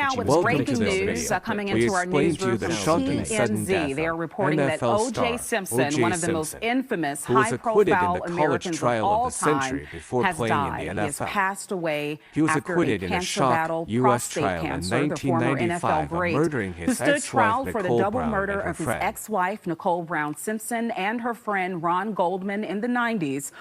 now with breaking news coming into our newsroom from TMZ. They are reporting that O.J. Simpson, one of the most infamous high-profile Americans of all time, has died. He has passed away after a cancer battle. Prostate cancer. The former NFL great who stood trial for the double murder of his ex-wife Nicole Brown Simpson and her friend Ron Goldman in the 90s.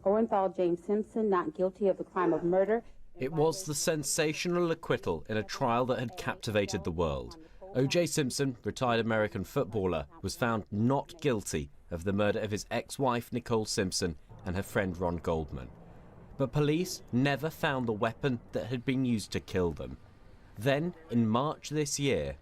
Orenthal James Simpson not guilty of the crime of murder. It was the sensational acquittal in a trial that had captivated the world. O.J. Simpson, retired American footballer, was found not guilty of the murder of his ex-wife Nicole Simpson and her friend Ron Goldman. But police never found the weapon that had been used to kill them. Then, in March this year...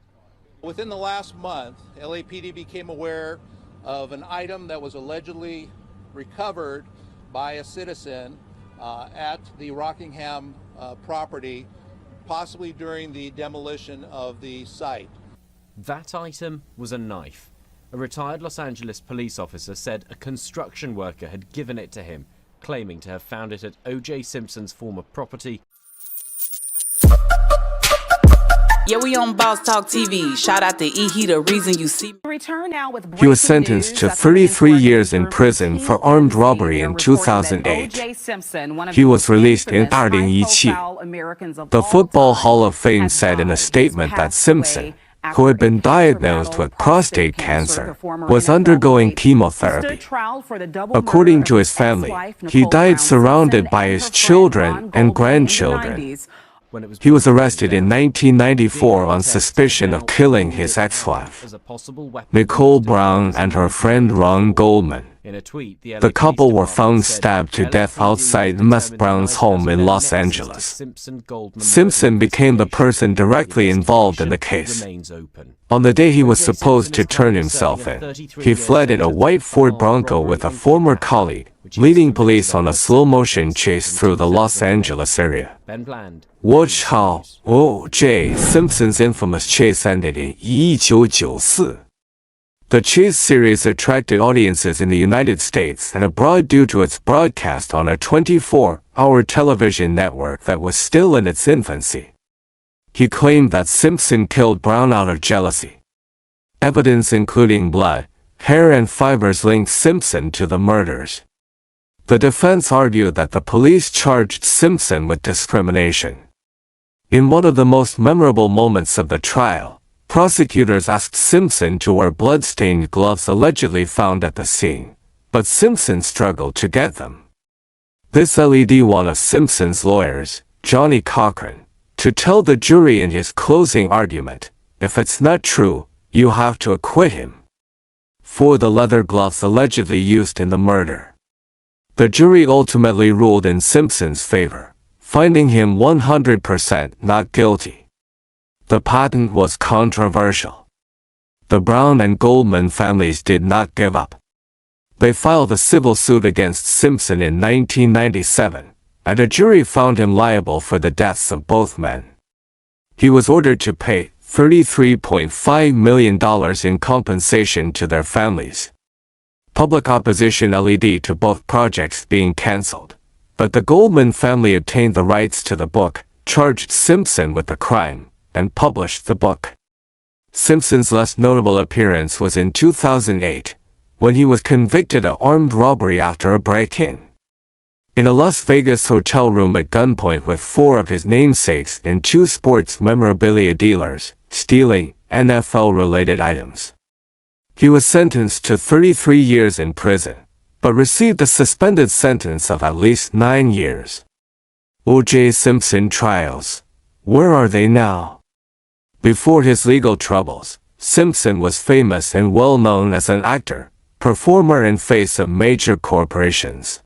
Within the last month, LAPD became aware of an item that was allegedly recovered by a citizen at the Rockingham property, possibly during the demolition of the site. That item was a knife. A retired Los Angeles police officer said a construction worker had given it to him, claiming to have found it at O.J. Simpson's former property. Yeah, we on Boss Talk TV. Shout out to E. the reason you see. Return now with he was sentenced to 33 years in prison for armed robbery in 2008. He was released in 2017. The Football Hall of Fame said in a statement that Simpson, who had been diagnosed with prostate cancer, was undergoing chemotherapy. According to his family, he died surrounded by his children and grandchildren. He was arrested in 1994 on suspicion of killing his ex-wife, Nicole Brown, and her friend Ron Goldman. The couple were found stabbed to death outside Ms. Brown's home in Los Angeles. Simpson became the person directly involved in the case. On the day he was supposed to turn himself in, he fled in a white Ford Bronco with a former colleague, leading police on a slow-motion chase through the Los Angeles area. Watch how O.J. Simpson's infamous chase ended in 1994. The Chase series attracted audiences in the United States and abroad due to its broadcast on a 24-hour television network that was still in its infancy. He claimed that Simpson killed Brown out of jealousy. Evidence including blood, hair and fibers linked Simpson to the murders. The defense argued that the police charged Simpson with discrimination. In one of the most memorable moments of the trial, prosecutors asked Simpson to wear blood-stained gloves allegedly found at the scene, but Simpson struggled to get them. This led one of Simpson's lawyers, Johnny Cochran, to tell the jury in his closing argument, "If it's not true, you have to acquit him," for the leather gloves allegedly used in the murder. The jury ultimately ruled in Simpson's favor, finding him 100% not guilty. The patent was controversial. The Brown and Goldman families did not give up. They filed a civil suit against Simpson in 1997, and a jury found him liable for the deaths of both men. He was ordered to pay $33.5 million in compensation to their families. Public opposition led to both projects being cancelled, but the Goldman family obtained the rights to the book, charged Simpson with the crime, and published the book. Simpson's less notable appearance was in 2008, when he was convicted of armed robbery after a break-in. In a Las Vegas hotel room at gunpoint with 4 of his namesakes and 2 sports memorabilia dealers, stealing NFL-related items. He was sentenced to 33 years in prison, but received a suspended sentence of at least 9 years. O.J. Simpson trials. Where are they now? Before his legal troubles, Simpson was famous and well known as an actor, performer and face of major corporations.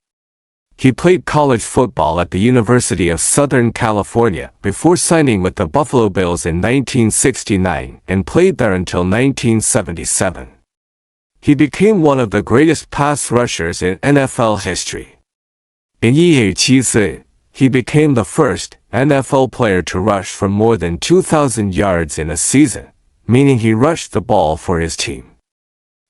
He played college football at the University of Southern California before signing with the Buffalo Bills in 1969 and played there until 1977. he became one of the greatest pass rushers in NFL history. In 1874, he became the first NFL player to rush for more than 2,000 yards in a season, meaning he rushed the ball for his team.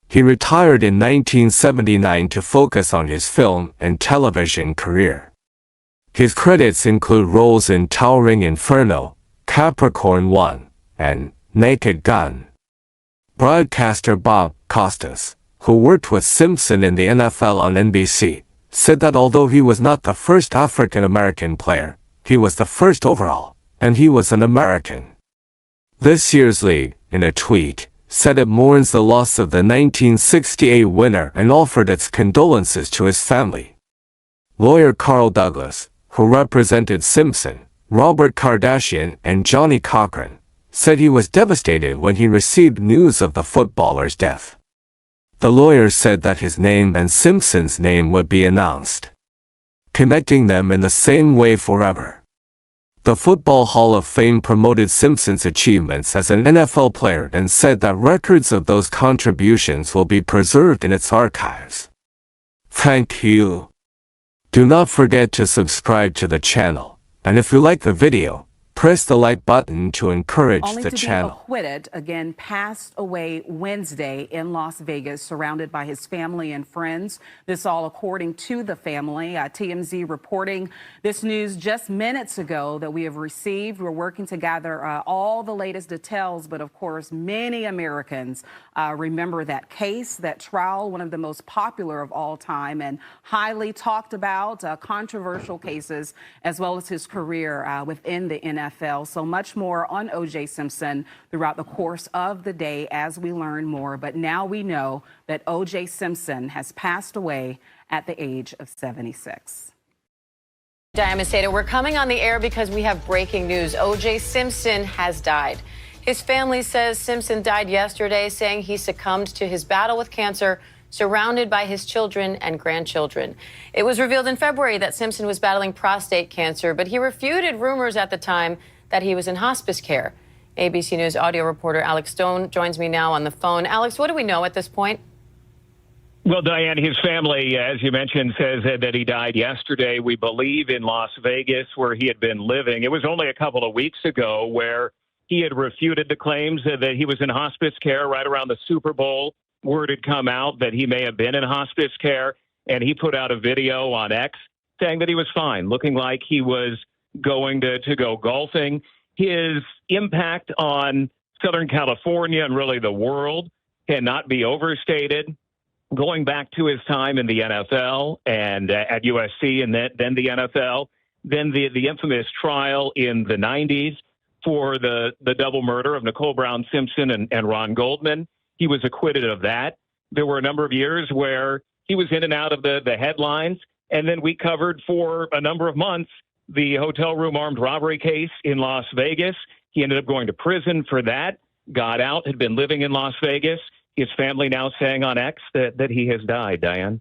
He retired in 1979 to focus on his film and television career. His credits include roles in Towering Inferno, Capricorn 1, and Naked Gun. Broadcaster Bob Costas, who worked with Simpson in the NFL on NBC, said that although he was not the first African-American player, he was the first overall, and he was an American. This year's league, in a tweet, said it mourns the loss of the 1968 winner and offered its condolences to his family. Lawyer Carl Douglas, who represented Simpson, Robert Kardashian, and Johnny Cochran, said he was devastated when he received news of the footballer's death. The lawyer said that his name and Simpson's name would be announced, connecting them in the same way forever. The Football Hall of Fame promoted Simpson's achievements as an NFL player and said that records of those contributions will be preserved in its archives. Thank you. Do not forget to subscribe to the channel, and if you like the video, press the like button to encourage the channel. Only to be acquitted, again, passed away Wednesday in Las Vegas, surrounded by his family and friends. This all according to the family. TMZ reporting this news just minutes ago that we have received. We're working to gather all the latest details, but of course, many Americans remember that case, that trial, one of the most popular of all time and highly talked about, controversial cases, as well as his career within the NFL. So much more on O.J. Simpson throughout the course of the day as we learn more. But now we know that O.J. Simpson has passed away at the age of 76. Diana Macedo, we're coming on the air because we have breaking news. O.J. Simpson has died. His family says Simpson died yesterday, saying he succumbed to his battle with cancer, surrounded by his children and grandchildren. It was revealed in February that Simpson was battling prostate cancer, but he refuted rumors at the time that he was in hospice care. ABC News audio reporter Alex Stone joins me now on the phone. Alex, what do we know at this point? Well, Diane, his family, as you mentioned, says that he died yesterday, we believe, in Las Vegas, where he had been living. It was only a couple of weeks ago where he had refuted the claims that he was in hospice care right around the Super Bowl. Word had come out that he may have been in hospice care, and he put out a video on X saying that he was fine, looking like he was going to go golfing. His impact on Southern California and really the world cannot be overstated. Going back to his time in the NFL and at USC and then the NFL, then the infamous trial in the 90s for the double murder of Nicole Brown Simpson and Ron Goldman. He was acquitted of that. There were a number of years where he was in and out of the headlines. And then we covered for a number of months the hotel room armed robbery case in Las Vegas. He ended up going to prison for that, got out, had been living in Las Vegas. His family now saying on X that he has died, Diane.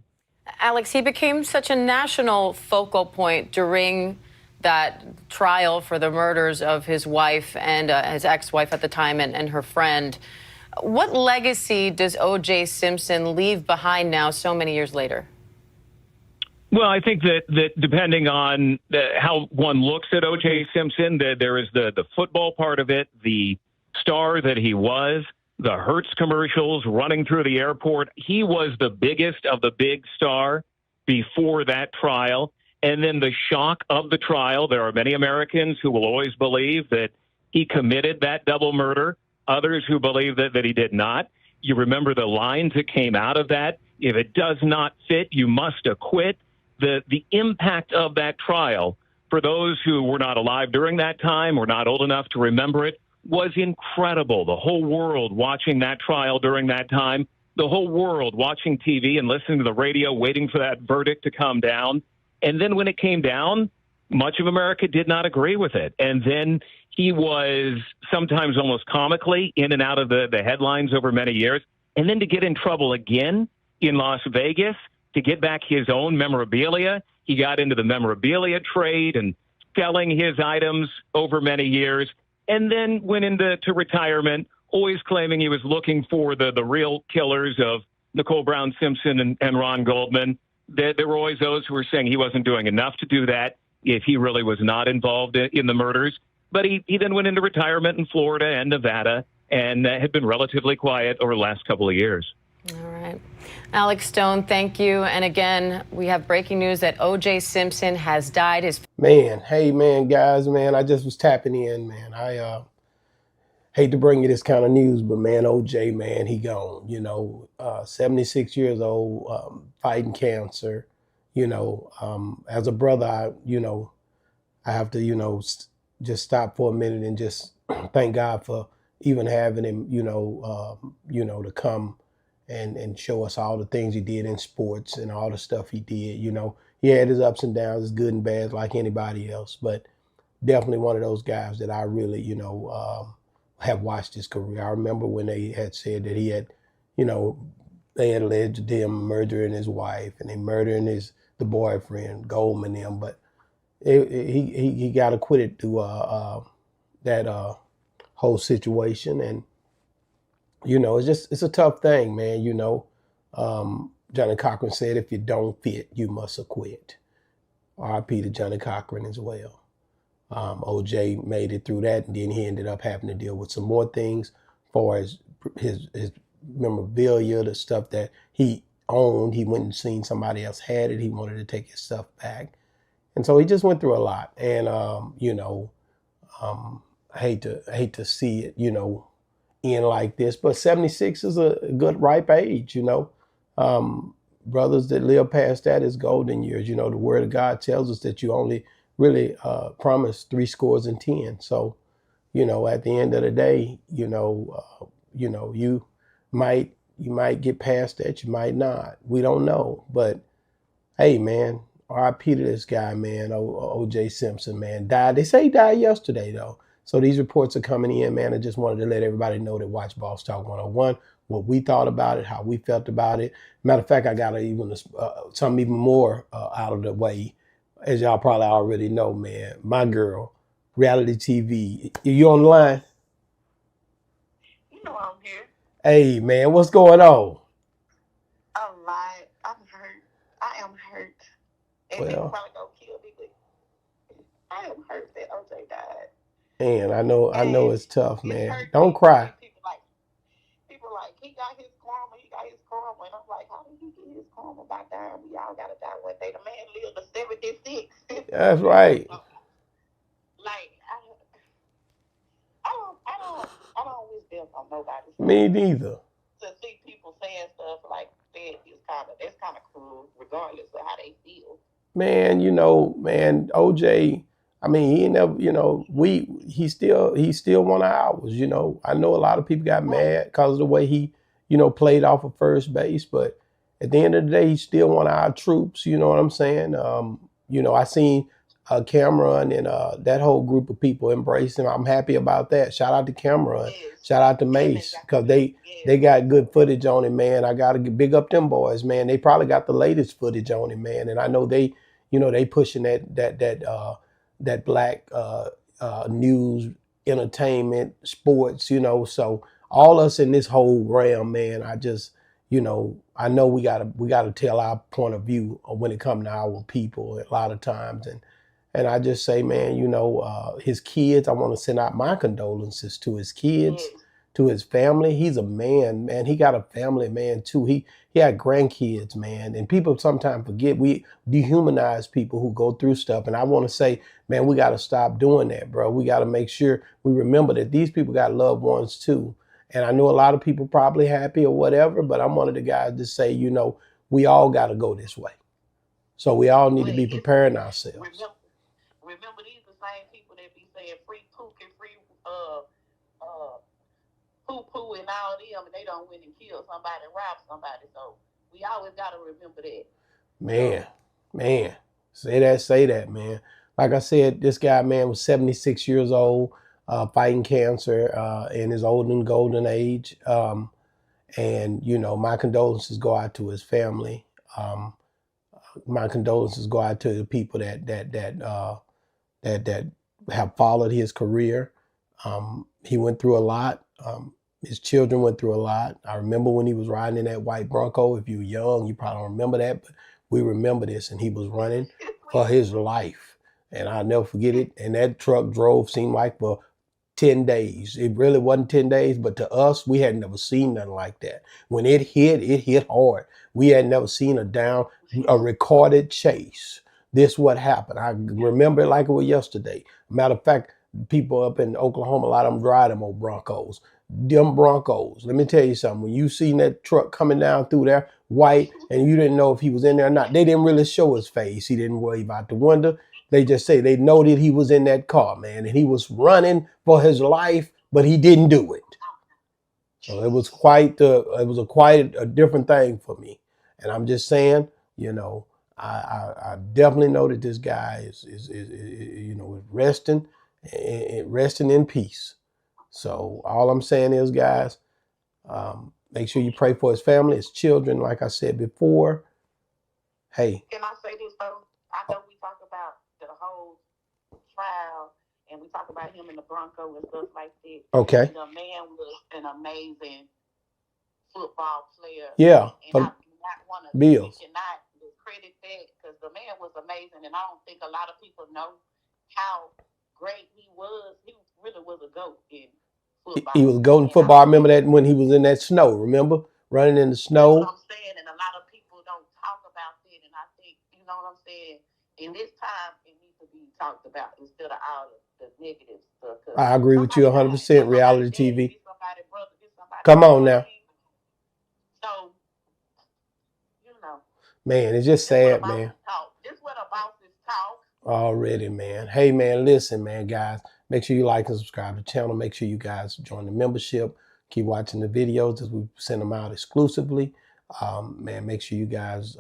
Alex, he became such a national focal point during that trial for the murders of his wife and his ex-wife at the time and her friend. What legacy does O.J. Simpson leave behind now so many years later? Well, I think that depending on how one looks at O.J. Simpson, there is the football part of it, the star that he was, the Hertz commercials running through the airport. He was the biggest of the big star before that trial. And then the shock of the trial. There are many Americans who will always believe that he committed that double murder. Others who believe that he did not. You remember the lines that came out of that. If it does not fit, you must acquit. The impact of that trial, for those who were not alive during that time or not old enough to remember it, was incredible. The whole world watching that trial during that time, the whole world watching TV and listening to the radio, waiting for that verdict to come down. And then when it came down, much of America did not agree with it. And then he was sometimes almost comically in and out of the headlines over many years. And then to get in trouble again in Las Vegas, to get back his own memorabilia, he got into the memorabilia trade and selling his items over many years, and then went into retirement, always claiming he was looking for the real killers of Nicole Brown Simpson and Ron Goldman, there were always those who were saying he wasn't doing enough to do that if he really was not involved in the murders. But he then went into retirement in Florida and Nevada and had been relatively quiet over the last couple of years. All right. Alex Stone, thank you. And again, we have breaking news that O.J. Simpson has died. Hey, guys, I just was tapping in, man. I hate to bring you this kind of news, but man, OJ, man, he gone, 76 years old, fighting cancer, as a brother, I have to, just stop for a minute and just thank God for even having him, to come and show us all the things he did in sports and all the stuff he did. He had his ups and downs, his good and bad, like anybody else, but definitely one of those guys that I really, have watched his career. I remember when they had said that he had, they had alleged him murdering his wife and they murdering the boyfriend, Goldman, him, but he got acquitted through that whole situation. And, it's a tough thing, man. Johnny Cochran said, if you don't fit, you must acquit. R.I.P. to Johnny Cochran as well. OJ made it through that, and then he ended up having to deal with some more things as far as his memorabilia, the stuff that he owned. He went and seen somebody else had it. He wanted to take his stuff back. And so he just went through a lot. And, I hate to see it, end like this, but 76 is a good ripe age, brothers that live past that is golden years. The word of God tells us that you only really promised 10. So, at the end of the day, you might get past that, you might not. We don't know. But hey, man, R.I.P. to this guy, man. O.J. Simpson, man, died. They say he died yesterday, though. So these reports are coming in, man. I just wanted to let everybody know that watch Boss Talk 101, what we thought about it, how we felt about it. Matter of fact, I got something even more out of the way. As y'all probably already know, man, my girl, reality TV. You on the line? I'm here. Hey, man, what's going on? A lot. I'm hurt. I am hurt. And people probably gonna kill me, but I am hurt that OJ died. Man, I know it's tough, man. Don't cry. People like, he got his karma, And I'm like, how did he get his karma by dying? We all gotta die one day. The man lived to 76. That's right. Like, I don't wish death on nobody. Me neither. To see people saying stuff like that that's kind of cruel, regardless of how they feel. Man, OJ, he never, he's still one of ours, I know a lot of people got mad because of the way he, played off of first base, but at the end of the day, he's still one of our troops, you know what I'm saying? I seen Cameron and that whole group of people embrace him. I'm happy about that. Shout out to Cameron. Yes. Shout out to Mace, because they got good footage on him, man. I got to big up them boys, man. They probably got the latest footage on him, man. And I know they pushing that black news, entertainment, sports, so all us in this whole realm, man, I just, I know we gotta tell our point of view when it comes to our people a lot of times. And I just say, man, his kids, I want to send out my condolences to his kids, to his family. He's a man. He got a family, man, too. He had grandkids, man. And people sometimes forget, we dehumanize people who go through stuff. And I want to say, man, we got to stop doing that, bro. We got to make sure we remember that these people got loved ones, too. And I know a lot of people probably happy or whatever, but I'm one of the guys that say, we all got to go this way. So we all need to be preparing ourselves. Remember, these are the same people that be saying free pook and free poo-poo and all them, and they don't win and kill somebody and rob somebody. So we always got to remember that. Man, say that, man. Like I said, this guy, man, was 76 years old, fighting cancer in his olden golden age. And, my condolences go out to his family. My condolences go out to the people that have followed his career. He went through a lot. His children went through a lot. I remember when he was riding in that white Bronco. If you're young, you probably don't remember that, but we remember this. And he was running for his life. And I'll never forget it. And that truck drove, seemed like, for 10 days. It really wasn't 10 days, but to us, we had never seen nothing like that. When it hit hard. We had never seen a recorded chase. This what happened. I remember it like it was yesterday. Matter of fact, people up in Oklahoma, a lot of them drive them old Broncos. Them Broncos, let me tell you something. When you seen that truck coming down through there, white, and you didn't know if he was in there or not, they didn't really show his face. He didn't wave out the window. They just say they know that he was in that car, man, and he was running for his life, but he didn't do it. So it was quite a different thing for me. And I'm just saying, you know, I definitely know that this guy is resting in peace. So all I'm saying is, guys, make sure you pray for his family, his children, like I said before. Hey. Can I say this, though? I know we talk about the whole trial, and we talk about him in the Bronco and stuff like that. Okay. And the man was an amazing football player. Yeah. And I do not want to cannot discredit that, because the man was amazing, and I don't think a lot of people know how great he was. He really was a GOAT in football. He was a GOAT in football. I remember that when he was in that snow, remember? Running in the snow. That's what I'm saying, and a lot of people don't talk about that, and I think, you know what I'm saying, in this time, it needs to be talked about instead of all the negative stuff. I agree with you 100%, reality TV. Come on now. So, you know. Man, it's just sad, man. This is what a boss is talk. Already, man. Hey, man, listen, man, guys. Make sure you like and subscribe to the channel. Make sure you guys join the membership. Keep watching the videos as we send them out exclusively. Man, make sure you guys,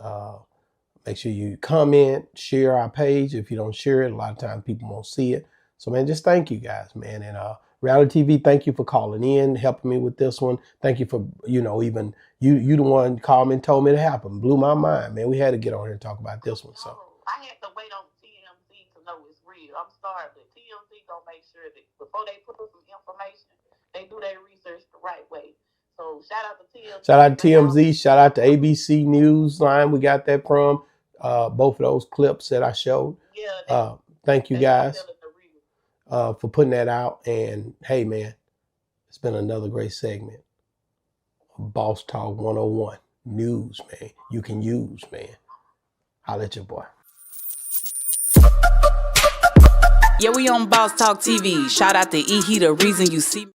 make sure you comment, share our page. If you don't share it, a lot of times people won't see it. So, man, just thank you guys, man. And Reality TV, thank you for calling in, helping me with this one. Thank you for, even you the one called me and told me it happened. Blew my mind, man. We had to get on here and talk about this one. So I had to wait on TMZ to know it's real. I'm sorry, but TMZ gonna make sure that before they put some information, they do their research the right way. So shout out to TMZ. Shout out to TMZ. Shout out to ABC Newsline. We got that from both of those clips that I showed. Yeah. Thank you guys for putting that out. And hey, man, it's been another great segment. Boss Talk 101 news, man. You can use, man. Holla at your boy. Yeah, we on Boss Talk TV. Shout out to E. He, the reason you see